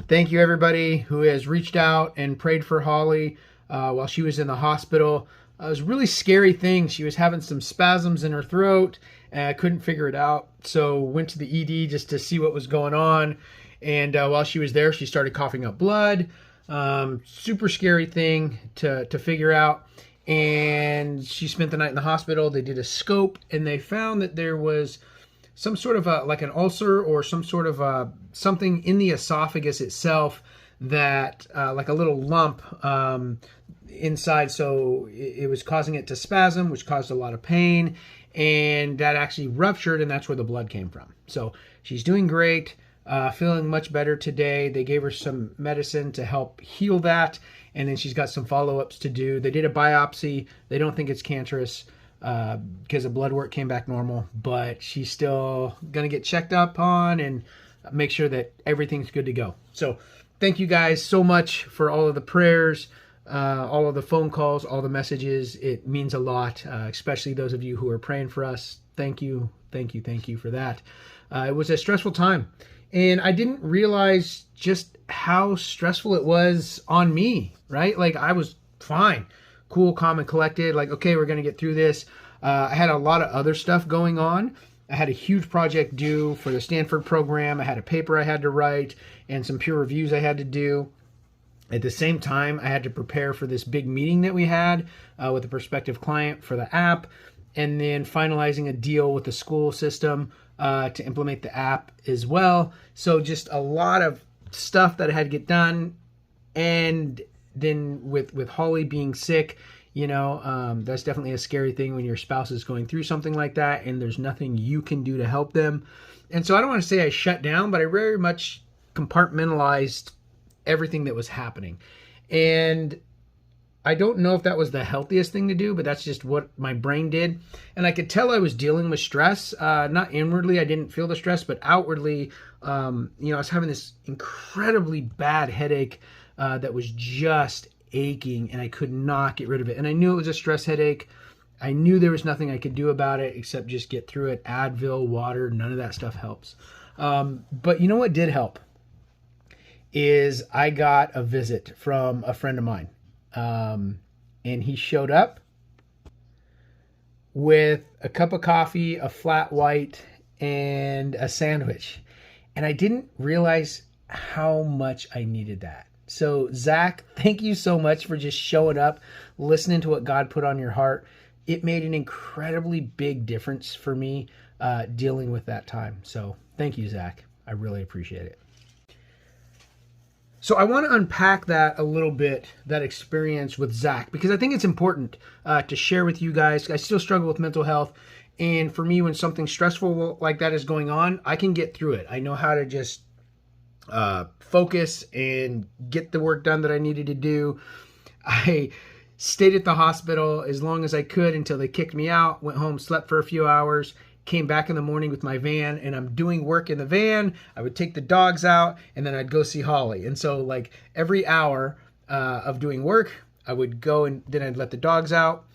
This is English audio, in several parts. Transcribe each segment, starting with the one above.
Thank you, everybody who has reached out and prayed for Holly while she was in the hospital. It was a really scary thing. She was having some spasms in her throat, and I couldn't figure it out. So went to the ED just to see what was going on. And while she was there, she started coughing up blood. Super scary thing to figure out. And she spent the night in the hospital. They did a scope, and they found that there was some sort of like an ulcer or some sort of something in the esophagus itself that like a little lump inside. So it was causing it to spasm, which caused a lot of pain, and that actually ruptured, and that's where the blood came from. So she's doing great, feeling much better today. They gave her some medicine to help heal that, and then she's got some follow-ups to do. They did a biopsy. They don't think it's cancerous because the blood work came back normal, but she's still going to get checked up on and make sure that everything's good to go. So thank you guys so much for all of the prayers, all of the phone calls, all the messages. It means a lot, especially those of you who are praying for us. Thank you, thank you, thank you for that. It was a stressful time, and I didn't realize just how stressful it was on me, right? Like, I was fine, cool, calm, and collected. Like, okay, we're going to get through this. I had a lot of other stuff going on. I had a huge project due for the Stanford program. I had a paper I had to write and some peer reviews I had to do. At the same time, I had to prepare for this big meeting that we had with a prospective client for the app, and then finalizing a deal with the school system to implement the app as well. So just a lot of stuff that I had to get done. And then with Holly being sick, you know, that's definitely a scary thing when your spouse is going through something like that and there's nothing you can do to help them. And so I don't want to say I shut down, but I very much compartmentalized everything that was happening. And I don't know if that was the healthiest thing to do, but that's just what my brain did. And I could tell I was dealing with stress, not inwardly, I didn't feel the stress, but outwardly, I was having this incredibly bad headache that was just aching, and I could not get rid of it. And I knew it was a stress headache. I knew there was nothing I could do about it except just get through it. Advil, water, none of that stuff helps. But you know what did help is I got a visit from a friend of mine. And he showed up with a cup of coffee, a flat white, and a sandwich. And I didn't realize how much I needed that. So Zach, thank you so much for just showing up, listening to what God put on your heart. It made an incredibly big difference for me dealing with that time. So thank you, Zach. I really appreciate it. So I want to unpack that a little bit, that experience with Zach, because I think it's important to share with you guys. I still struggle with mental health. And for me, when something stressful like that is going on, I can get through it. I know how to just focus and get the work done that I needed to do. I stayed at the hospital as long as I could until they kicked me out, went home, slept for a few hours, came back in the morning with my van, and I'm doing work in the van. I would take the dogs out, and then I'd go see Holly. And so like every hour of doing work, I would go and then I'd let the dogs out.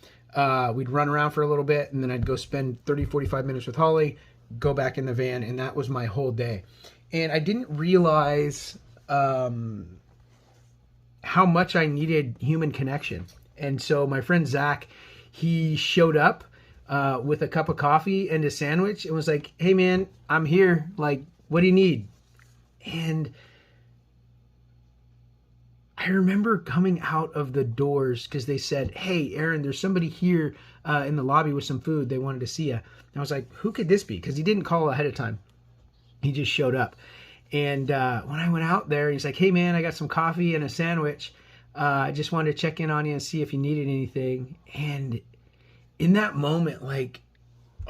We'd run around for a little bit, and then I'd go spend 30, 45 minutes with Holly, go back in the van, and that was my whole day. And I didn't realize how much I needed human connection. And so my friend Zach, he showed up with a cup of coffee and a sandwich and was like, "Hey man, I'm here. Like, what do you need?" And I remember coming out of the doors because they said, "Hey, Aaron, there's somebody here in the lobby with some food. They wanted to see you." And I was like, "Who could this be?" Because he didn't call ahead of time. He just showed up. And when I went out there, he's like, "Hey man, I got some coffee and a sandwich. I just wanted to check in on you and see if you needed anything." And in that moment, like,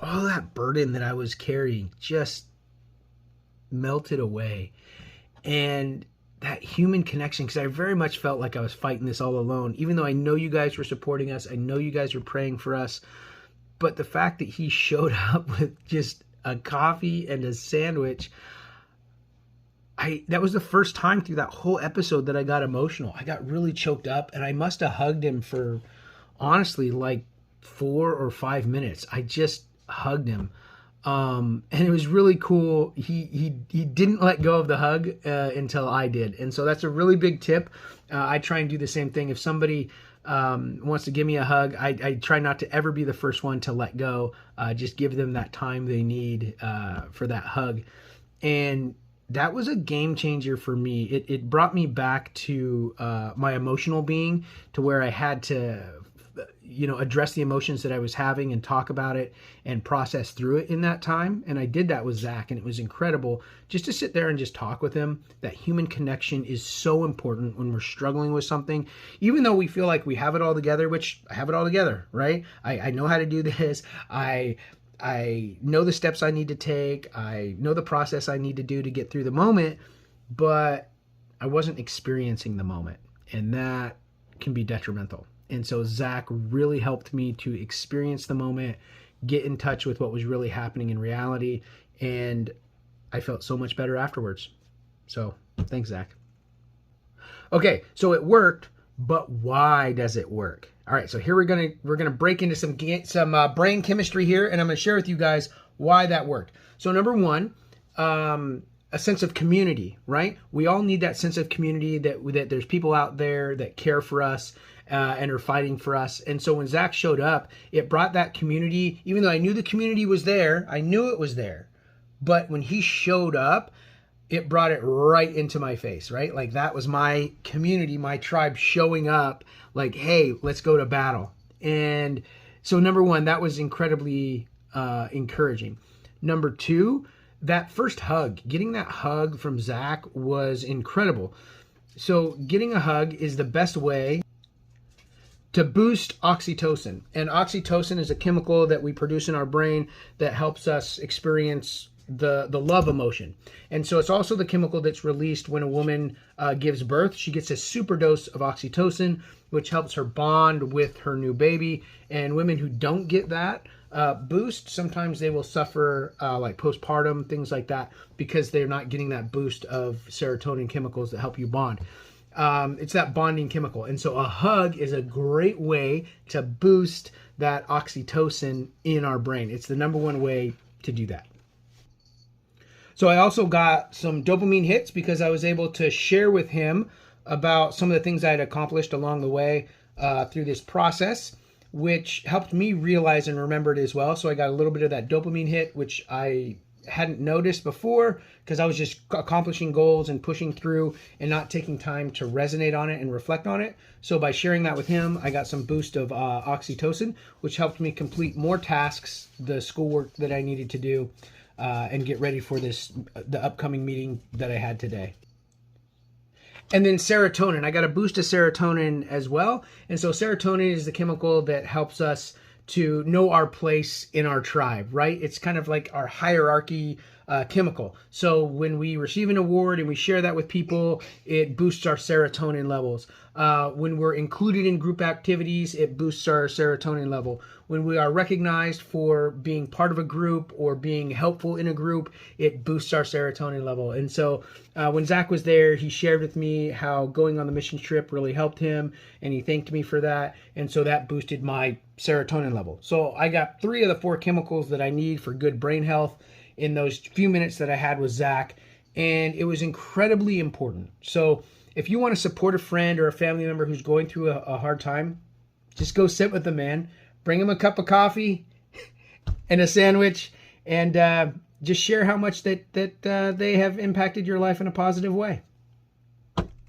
all that burden that I was carrying just melted away. And that human connection, because I very much felt like I was fighting this all alone, even though I know you guys were supporting us. I know you guys were praying for us. But the fact that he showed up with just a coffee and a sandwich, that was the first time through that whole episode that I got emotional. I got really choked up, and I must have hugged him for, honestly, like 4 or 5 minutes. I just hugged him And it was really cool. He didn't let go of the hug until I did, and so that's a really big tip. I try and do the same thing. If somebody wants to give me a hug, I try not to ever be the first one to let go. Just give them that time they need for that hug, and that was a game changer for me. It brought me back to my emotional being, to where I had to address the emotions that I was having and talk about it and process through it in that time. And I did that with Zach, and it was incredible just to sit there and just talk with him. That human connection is so important when we're struggling with something, even though we feel like we have it all together, which I have it all together, right? I know how to do this. I know the steps I need to take. I know the process I need to do to get through the moment, but I wasn't experiencing the moment, and that can be detrimental. And so Zach really helped me to experience the moment, get in touch with what was really happening in reality, and I felt so much better afterwards. So thanks, Zach. Okay, so it worked, but why does it work? All right, so here we're gonna break into some brain chemistry here, and I'm gonna share with you guys why that worked. So number one, a sense of community, right? We all need that sense of community, that there's people out there that care for us and are fighting for us. And so when Zach showed up, it brought that community. Even though I knew the community was there, I knew it was there, but when he showed up, it brought it right into my face, right? Like that was my community, my tribe showing up like, hey, let's go to battle. And so number one, that was incredibly encouraging. Number two, that first hug, getting that hug from Zach was incredible. So getting a hug is the best way to boost oxytocin. And oxytocin is a chemical that we produce in our brain that helps us experience the love emotion. And so it's also the chemical that's released when a woman gives birth. She gets a super dose of oxytocin, which helps her bond with her new baby. And women who don't get that boost, sometimes they will suffer like postpartum, things like that, because they're not getting that boost of serotonin chemicals that help you bond. It's that bonding chemical. And so a hug is a great way to boost that oxytocin in our brain. It's the number one way to do that. So I also got some dopamine hits because I was able to share with him about some of the things I had accomplished along the way through this process, which helped me realize and remember it as well. So I got a little bit of that dopamine hit, which I hadn't noticed before because I was just accomplishing goals and pushing through and not taking time to resonate on it and reflect on it. So by sharing that with him, I got some boost of oxytocin, which helped me complete more tasks, the schoolwork that I needed to do, and get ready for the upcoming meeting that I had today. And then serotonin. I got a boost of serotonin as well. And so serotonin is the chemical that helps us to know our place in our tribe, right? It's kind of like our hierarchy chemical. So when we receive an award and we share that with people, it boosts our serotonin levels. When we're included in group activities, it boosts our serotonin level. When we are recognized for being part of a group or being helpful in a group, it boosts our serotonin level. And so when Zach was there, he shared with me how going on the mission trip really helped him, and he thanked me for that. And so that boosted my serotonin level. So I got 3 of the 4 chemicals that I need for good brain health in those few minutes that I had with Zach, and it was incredibly important. So if you want to support a friend or a family member who's going through a hard time, just go sit with them, man. Bring them a cup of coffee and a sandwich, and just share how much that they have impacted your life in a positive way.